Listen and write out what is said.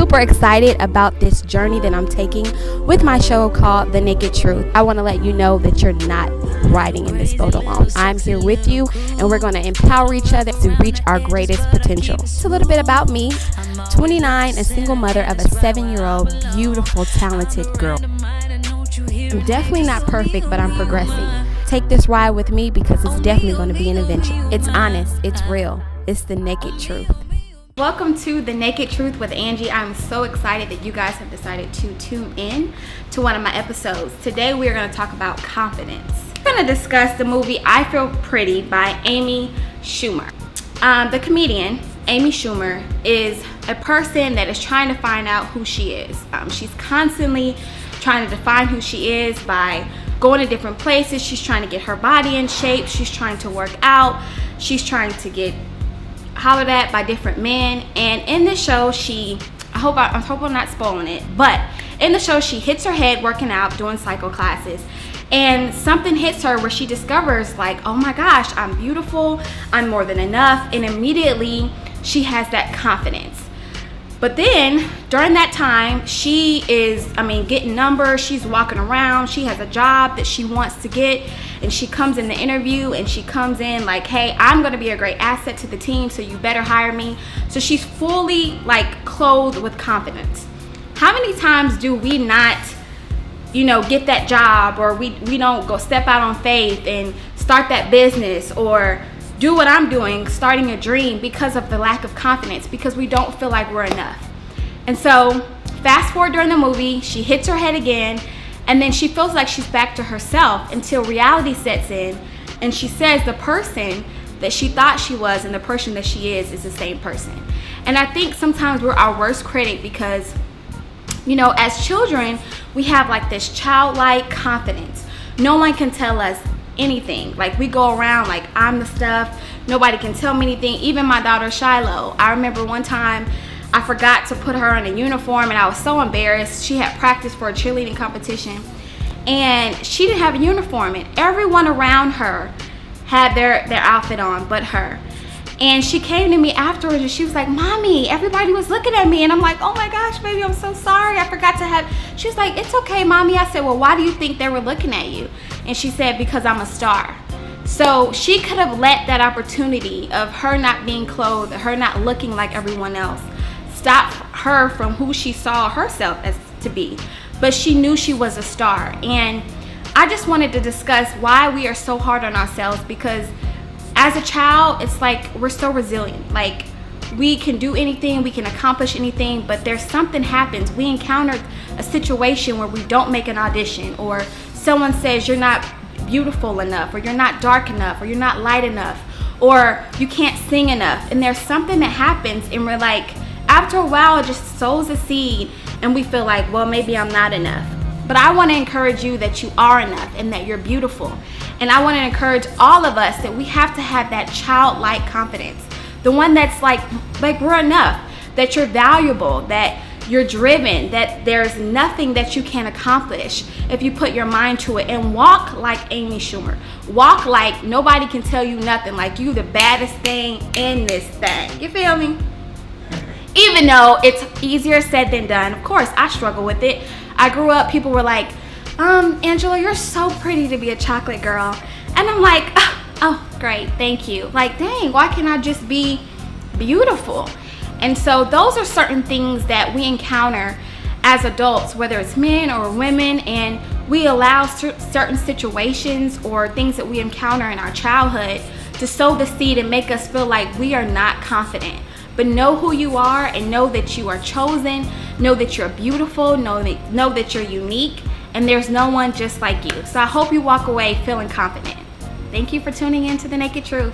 super excited about this journey that I'm taking with my show called The Naked Truth. I want to let you know that you're not riding in this boat alone. I'm here with you, and we're going to empower each other to reach our greatest potential. It's a little bit about me. 29, a single mother of a 7-year-old, beautiful, talented girl. I'm definitely not perfect, but I'm progressing. Take this ride with me because it's definitely going to be an adventure. It's honest, it's real, it's the naked truth. Welcome to The Naked Truth with Angie. I'm so excited that you guys have decided to tune in to one of my episodes. Today we are going to talk about confidence. We're going to discuss the movie I Feel Pretty by Amy Schumer. The comedian, Amy Schumer, is a person that is trying to find out who she is. She's constantly trying to define who she is by going to different places. She's trying to get her body in shape. She's trying to work out. She's trying to get hollered at by different men. And in this show, I hope I'm not spoiling it, but in the show, she hits her head working out, doing cycle classes. And something hits her where she discovers, like, oh my gosh, I'm beautiful, I'm more than enough. And immediately she has that confidence. But then during that time, she is, getting numbers. She's walking around. She has a job that she wants to get. And she comes in the interview and she comes in like, hey, I'm going to be a great asset to the team, so you better hire me. So she's fully clothed with confidence. How many times do we not, get that job, or we don't go step out on faith and start that business, or do what I'm doing, starting a dream, because of the lack of confidence, because we don't feel like we're enough. And so fast forward during the movie, she hits her head again, and then she feels like she's back to herself until reality sets in, and she says the person that she thought she was and the person that she is the same person. And I think sometimes we're our worst critic because, as children, we have this childlike confidence. No one can tell us anything. We go around like I'm the stuff. Nobody can tell me anything. Even my daughter Shiloh. I remember one time I forgot to put her in a uniform and I was so embarrassed. She had practiced for a cheerleading competition and she didn't have a uniform, and everyone around her had their outfit on but her. And she came to me afterwards and she was like, Mommy, everybody was looking at me. And I'm like, oh my gosh, baby, I'm so sorry. I forgot to have. She was like, it's okay, Mommy. I said, well, why do you think they were looking at you? And she said, because I'm a star. So she could have let that opportunity of her not being clothed, her not looking like everyone else, stop her from who she saw herself as to be. But she knew she was a star. And I just wanted to discuss why we are so hard on ourselves, because as a child, it's like we're so resilient. We can do anything, we can accomplish anything, but there's something happens. We encountered a situation where we don't make an audition, or someone says you're not beautiful enough, or you're not dark enough, or you're not light enough, or you can't sing enough. And there's something that happens, and we're like, after a while, it just sows a seed, and we feel like, well, maybe I'm not enough. But I want to encourage you that you are enough and that you're beautiful. And I want to encourage all of us that we have to have that childlike confidence. The one that's like we're enough, that you're valuable, that you're driven, that there's nothing that you can't accomplish if you put your mind to it. And walk like Amy Schumer. Walk like nobody can tell you nothing, like you the baddest thing in this thing. You feel me? Even though it's easier said than done. Of course, I struggle with it. I grew up, people were like, Angela, you're so pretty to be a chocolate girl. And I'm like, oh, great, thank you. Dang, why can't I just be beautiful? And so those are certain things that we encounter as adults, whether it's men or women, and we allow certain situations or things that we encounter in our childhood to sow the seed and make us feel like we are not confident. But know who you are, and know that you are chosen, know that you're beautiful, know that you're unique, and there's no one just like you. So I hope you walk away feeling confident. Thank you for tuning in to The Naked Truth.